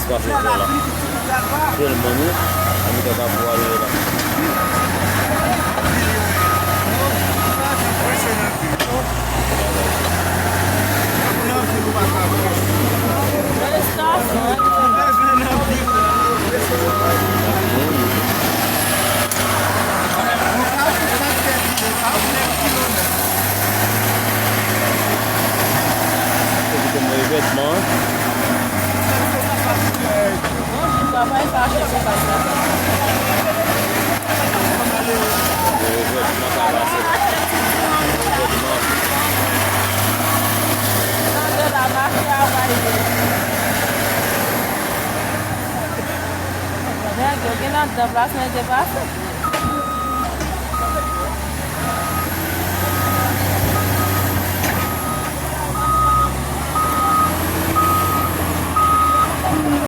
passer par là. Seulement nous, on ne peut pas pouvoir aller là. Como vêtements. Alguém lá da praça, né? De praça?